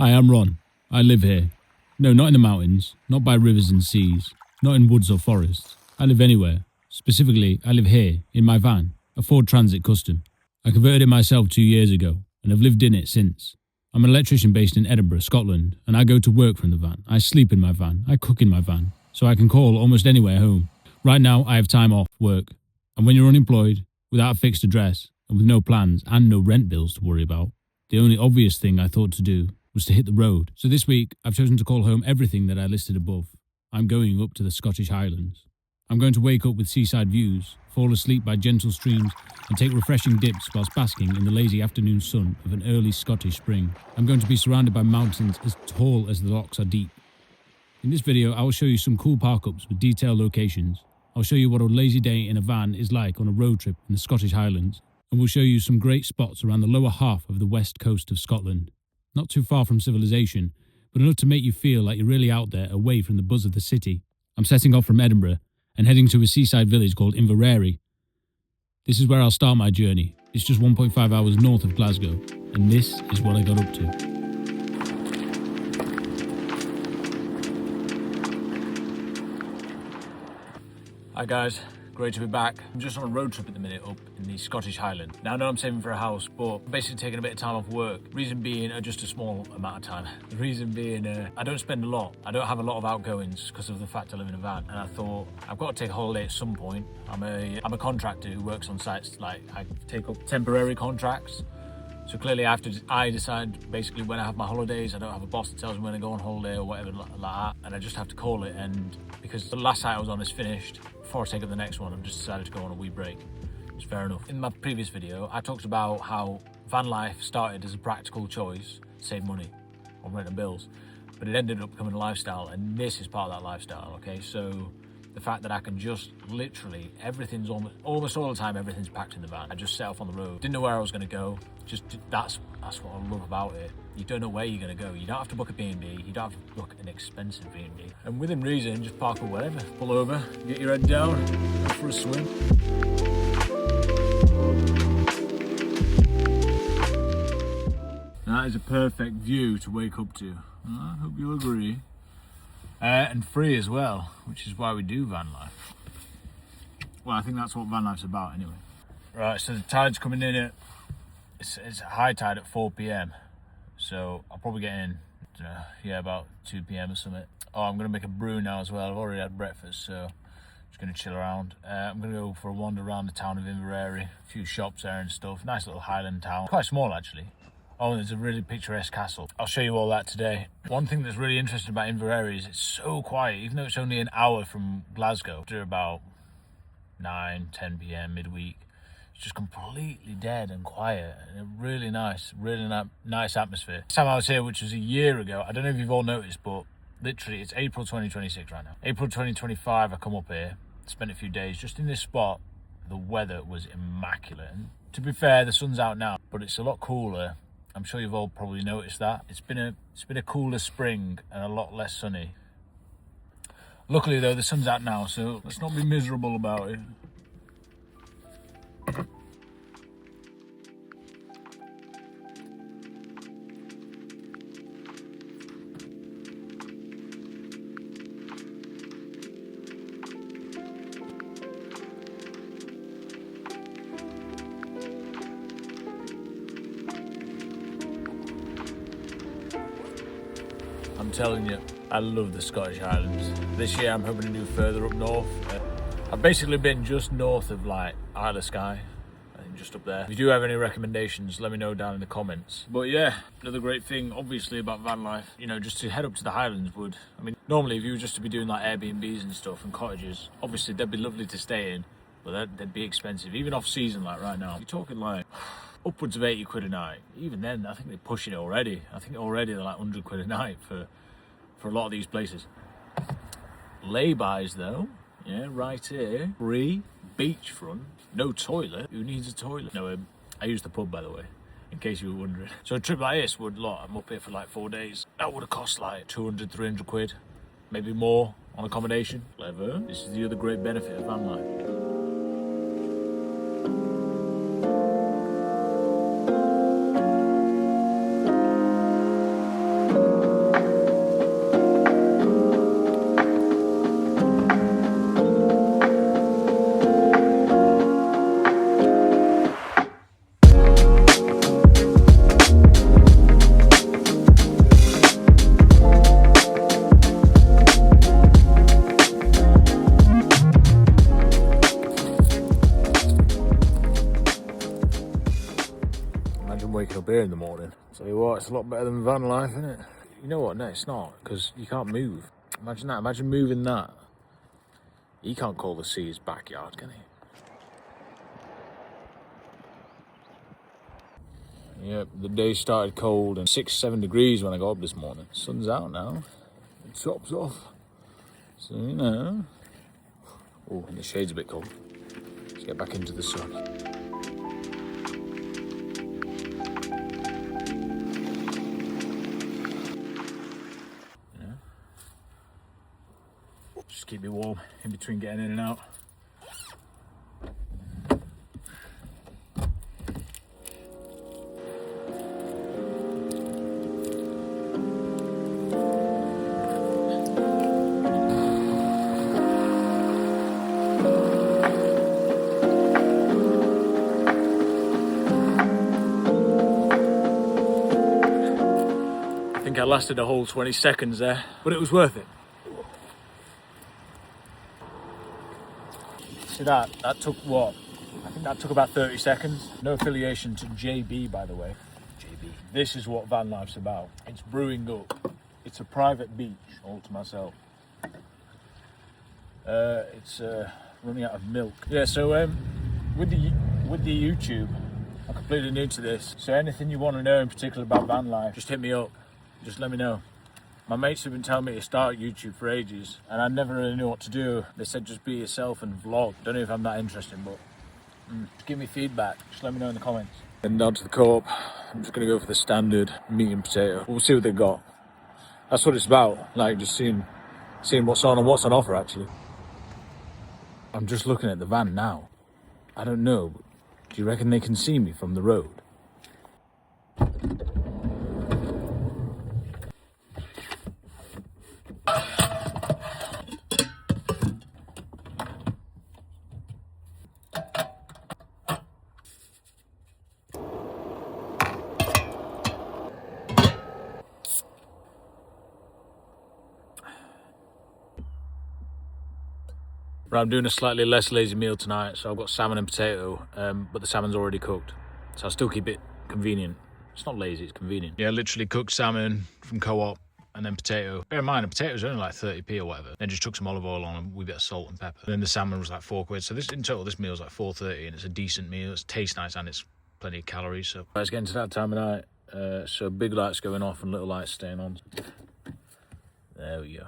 Hi, I'm Ron. I live here. No, not in the mountains, not by rivers and seas, not in woods or forests. I live anywhere. Specifically, I live here, in my van, a Ford Transit Custom. I converted it myself 2 years ago, and have lived in it since. I'm an electrician based in Edinburgh, Scotland, and I go to work from the van. I sleep in my van. I cook in my van, so I can call almost anywhere home. Right now, I have time off work. And when you're unemployed, without a fixed address, and with no plans and no rent bills to worry about, the only obvious thing I thought to do was to hit the road. So this week, I've chosen to call home everything that I listed above. I'm going up to the Scottish Highlands. I'm going to wake up with seaside views, fall asleep by gentle streams, and take refreshing dips whilst basking in the lazy afternoon sun of an early Scottish spring. I'm going to be surrounded by mountains as tall as the Lochs are deep. In this video, I will show you some cool parkups with detailed locations. I'll show you what a lazy day in a van is like on a road trip in the Scottish Highlands, and we'll show you some great spots around the lower half of the west coast of Scotland. Not too far from civilization, but enough to make you feel like you're really out there away from the buzz of the city. I'm setting off from Edinburgh and heading to a seaside village called Inveraray. This is where I'll start my journey. It's just 1.5 hours north of Glasgow, and this is what I got up to. Hi guys, great to be back. I'm just on a road trip at the minute up in the Scottish Highlands. Now I know I'm saving for a house, but basically taking a bit of time off work. Reason being, just a small amount of time. The reason being, I don't spend a lot. I don't have a lot of outgoings because of the fact I live in a van. And I thought, I've got to take a holiday at some point. I'm a contractor who works on sites, like I take up temporary contracts. So clearly I decide basically when I have my holidays. I don't have a boss that tells me when I go on holiday or whatever like that. And I just have to call it. And because the last site I was on is finished, before I take up the next one, I've just decided to go on a wee break. It's fair enough. In my previous video, I talked about how van life started as a practical choice to save money on rent and bills, but it ended up becoming a lifestyle, and this is part of that lifestyle, okay? So the fact that I can just literally, everything's almost all the time, everything's packed in the van. I just set off on the road, didn't know where I was gonna go. That's what I love about it. You don't know where you're gonna go. You don't have to book a B&B, you don't have to book an expensive B&B. And within reason, just park or whatever, pull over, get your head down, go for a swim. That is a perfect view to wake up to. I hope you'll agree. And free as well, which is why we do van life. Well, I think that's what van life's about anyway. Right, so the tide's coming in at, it's high tide at 4 p.m. So I'll probably get in, about 2 p.m. or something. Oh, I'm gonna make a brew now as well. I've already had breakfast, so just gonna chill around. I'm gonna go for a wander around the town of Inveraray, a few shops there and stuff. Nice little highland town, quite small actually. Oh, and there's a really picturesque castle. I'll show you all that today. One thing that's really interesting about Inveraray is it's so quiet, even though it's only an hour from Glasgow. After about 9, 10 p.m. midweek, it's just completely dead and quiet, and a really nice atmosphere. Last time I was here, which was a year ago, I don't know if you've all noticed, but literally it's April 2026 right now. April 2025, I come up here, spent a few days just in this spot. The weather was immaculate. And to be fair, the sun's out now, but it's a lot cooler. I'm sure you've all probably noticed that. It's been a cooler spring and a lot less sunny. Luckily though, the sun's out now, so let's not be miserable about it. I'm telling you, I love the Scottish Highlands. This year I'm hoping to do further up north. I've basically been just north of like Isle of Skye, I think just up there. If you do have any recommendations, let me know down in the comments. But yeah, another great thing obviously about van life, just to head up to the Highlands normally if you were just to be doing like Airbnbs and stuff and cottages, obviously they'd be lovely to stay in, but they'd be expensive, even off season like right now. You're talking like upwards of 80 quid a night. Even then, I think they're pushing it already. I think already they're like 100 quid a night for a lot of these places. Lay-bys though, yeah, right here, free, beachfront, no toilet. Who needs a toilet? No, I use the pub by the way, in case you were wondering. So a trip like this I'm up here for like 4 days. That would have cost like 200, 300 quid, maybe more on accommodation. Clever. This is the other great benefit of van life. here in the morning. Tell you what, it's a lot better than van life, isn't it? You know what? No, it's not, because you can't move. Imagine that. Imagine moving that. He can't call the sea his backyard, can he? Yep, the day started cold and 6-7 degrees when I got up this morning. Sun's out now. The top's off. So, you know. Oh, and the shade's a bit cold. Let's get back into the sun. Yeah. Just keep me warm in between getting in and out. I think I lasted a whole 20 seconds there, but it was worth it. See that took what? I think that took about 30 seconds. No affiliation to JB, by the way. JB. This is what van life's about. It's brewing up. It's a private beach all to myself. It's running out of milk. Yeah, so with the YouTube, I'm completely new to this. So anything you want to know in particular about van life, just hit me up. Just let me know. My mates have been telling me to start YouTube for ages, and I never really knew what to do. They said just be yourself and vlog. Don't know if I'm that interesting, but just give me feedback. Just let me know in the comments. Heading down to the co-op. I'm just going to go for the standard meat and potato. We'll see what they've got. That's what it's about. Like, just seeing what's on and what's on offer, actually. I'm just looking at the van now. I don't know, but do you reckon they can see me from the road? Right, I'm doing a slightly less lazy meal tonight, so I've got salmon and potato, but the salmon's already cooked, so I'll still keep it convenient. It's not lazy, it's convenient. Yeah, literally cooked salmon from co-op and then potato. Bear in mind, the potatoes are only like 30p or whatever. Then just chuck some olive oil on and a bit of salt and pepper. And then the salmon was like £4. So in total, this meal's like £4.30, and it's a decent meal. It tastes nice and it's plenty of calories. So it's getting to that time of night. So big lights going off and little lights staying on. There we go.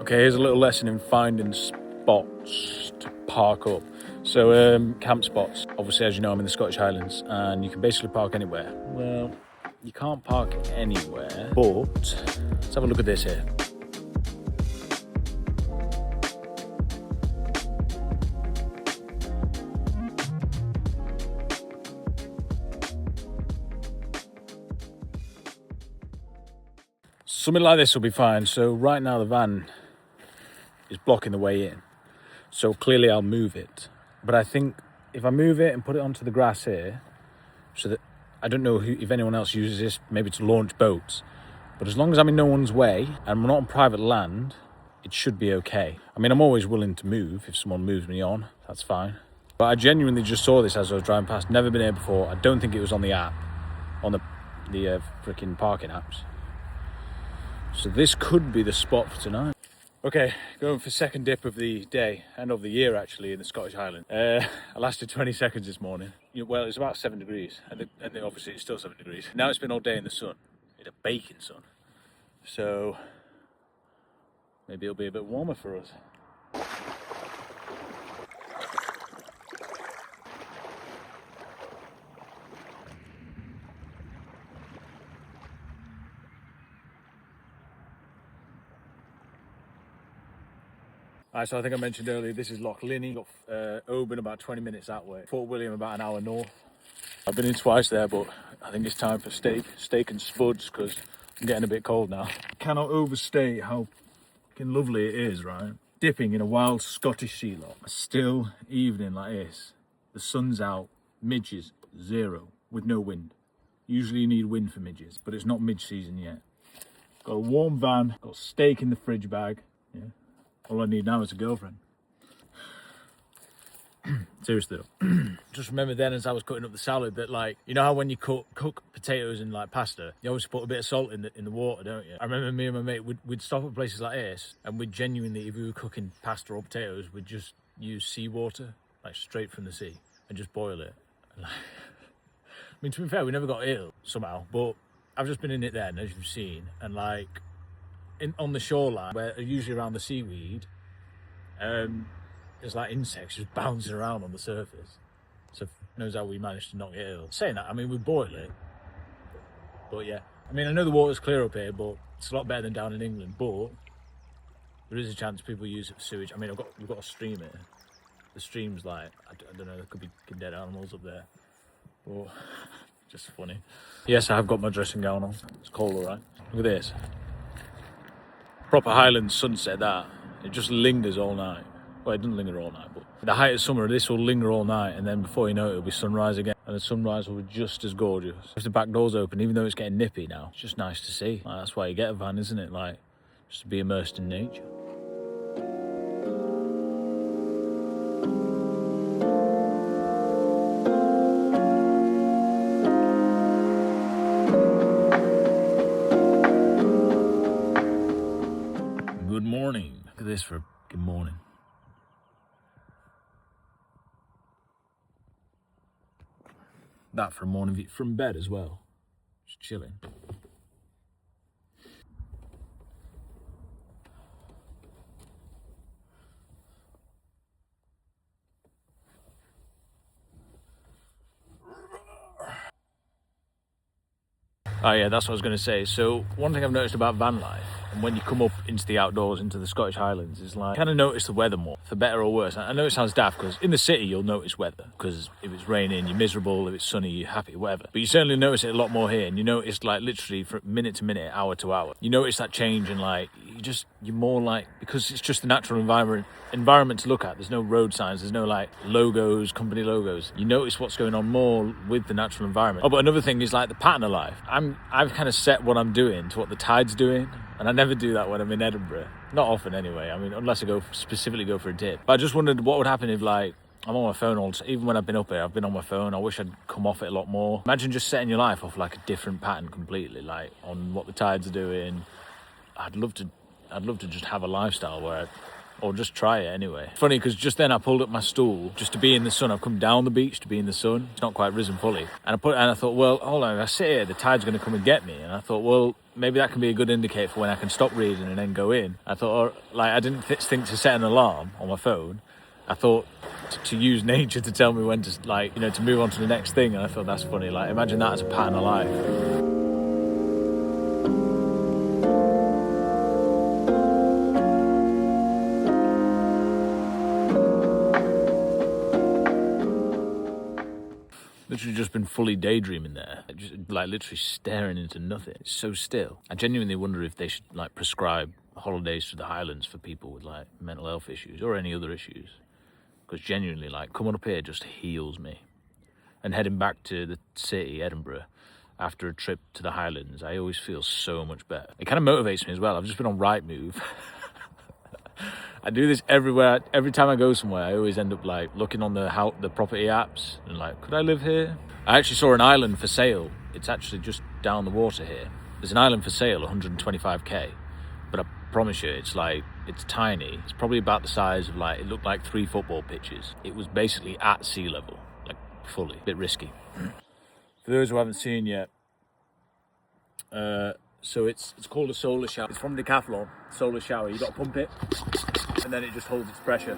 Okay, here's a little lesson in finding spots to park up. So, camp spots. Obviously, as you know, I'm in the Scottish Highlands, and you can basically park anywhere. Well, you can't park anywhere, but let's have a look at this here. Something like this will be fine. So right now the van is blocking the way in, so clearly I'll move it. But I think if I move it and put it onto the grass here, so that I don't know if anyone else uses this, maybe to launch boats, but as long as I'm in no one's way and we're not on private land, it should be okay. I mean, I'm always willing to move if someone moves me on, that's fine. But I genuinely just saw this as I was driving past. Never been here before. I don't think it was on the app, on the freaking parking apps. So this could be the spot for tonight. Okay, going for second dip of the day, and of the year actually, in the Scottish Highlands. I lasted 20 seconds this morning. Well, it's about 7 degrees, and obviously it's still 7 degrees. Now it's been all day in the sun, in a baking sun. So maybe it'll be a bit warmer for us. Alright, so I think I mentioned earlier, this is Loch Got Oban about 20 minutes that way. Fort William about an hour north. I've been in twice there, but I think it's time for steak and spuds, because I'm getting a bit cold now. Cannot overstate how fucking lovely it is, right? Dipping in a wild Scottish sea loch. A still evening like this. The sun's out, midges, 0, with no wind. Usually you need wind for midges, but it's not midge season yet. Got a warm van, got steak in the fridge bag. Yeah. All I need now is a girlfriend. Seriously though. Just remember then as I was cutting up the salad that, like, you know how when you cook potatoes and like pasta, you always put a bit of salt in the water, don't you? I remember me and my mate, we'd stop at places like this and we'd genuinely, if we were cooking pasta or potatoes, we'd just use seawater, like straight from the sea, and just boil it. And, like, I mean, to be fair, we never got ill somehow, but I've just been in it then, as you've seen, and like on the shoreline, where usually around the seaweed, there's like insects just bouncing around on the surface. So knows how we managed to not get ill. Saying that, I mean, we boil it, but yeah. I mean, I know the water's clear up here, but it's a lot better than down in England. But there is a chance people use it for sewage. I mean, we've got a stream here. The stream's like, I don't know, there could be dead animals up there. But just funny. Yes, I have got my dressing gown on. It's cold, all right. Look at this. Proper Highland sunset, that. It just lingers all night. Well, it doesn't linger all night, but at the height of summer, this will linger all night, and then before you know it, it'll be sunrise again, and the sunrise will be just as gorgeous. If the back door's open, even though it's getting nippy now, it's just nice to see. Like, that's why you get a van, isn't it? Like, just to be immersed in nature. Good morning. Look at this for a good morning. That for a morning view from bed as well. Just chilling. Oh yeah, that's what I was going to say. So one thing I've noticed about van life, and when you come up into the outdoors, into the Scottish Highlands, is like, kind of notice the weather more, for better or worse. I know it sounds daft, because in the city you'll notice weather, because if it's raining, you're miserable, if it's sunny, you're happy, whatever. But you certainly notice it a lot more here, and you notice, like, literally from minute to minute, hour to hour. You notice that change, and like, you're more like, because it's just the natural environment to look at. There's no road signs, there's no like logos, company logos. You notice what's going on more with the natural environment. Oh, but another thing is like the pattern of life. I've kind of set what I'm doing to what the tide's doing, and I never do that when I'm in Edinburgh. Not often anyway. I mean, unless I specifically go for a dip. But I just wondered what would happen if, like, I'm on my phone all the time. Even when I've been up here, I've been on my phone. I wish I'd come off it a lot more. Imagine just setting your life off like a different pattern completely, like on what the tides are doing. I'd love to just have a lifestyle where or just try it anyway. Funny, because just then I pulled up my stool just to be in the sun. I've come down the beach to be in the sun. It's not quite risen fully. And I thought, well, hold on, if I sit here, the tide's going to come and get me. And I thought, well, maybe that can be a good indicator for when I can stop reading and then go in. I thought, I didn't think to set an alarm on my phone. I thought to use nature to tell me when to, to move on to the next thing. And I thought, that's funny. Like, imagine that as a pattern of life. Literally just been fully daydreaming there, just literally staring into nothing. It's so still. I genuinely wonder if they should prescribe holidays to the Highlands for people with mental health issues or any other issues, because genuinely coming up here just heals me. And heading back to the city, Edinburgh, after a trip to the Highlands, I always feel so much better. It kind of motivates me as well. I've just been on Rightmove. I do this everywhere. Every time I go somewhere, I always end up looking on the property apps and could I live here? I actually saw an island for sale. It's actually just down the water here. There's an island for sale, 125k. But I promise you, it's tiny. It's probably about the size of it looked like 3 football pitches. It was basically at sea level, fully. A bit risky. For those who haven't seen yet, so it's called a solar shower. It's from Decathlon. Solar shower. You got to pump it, and then it just holds its pressure.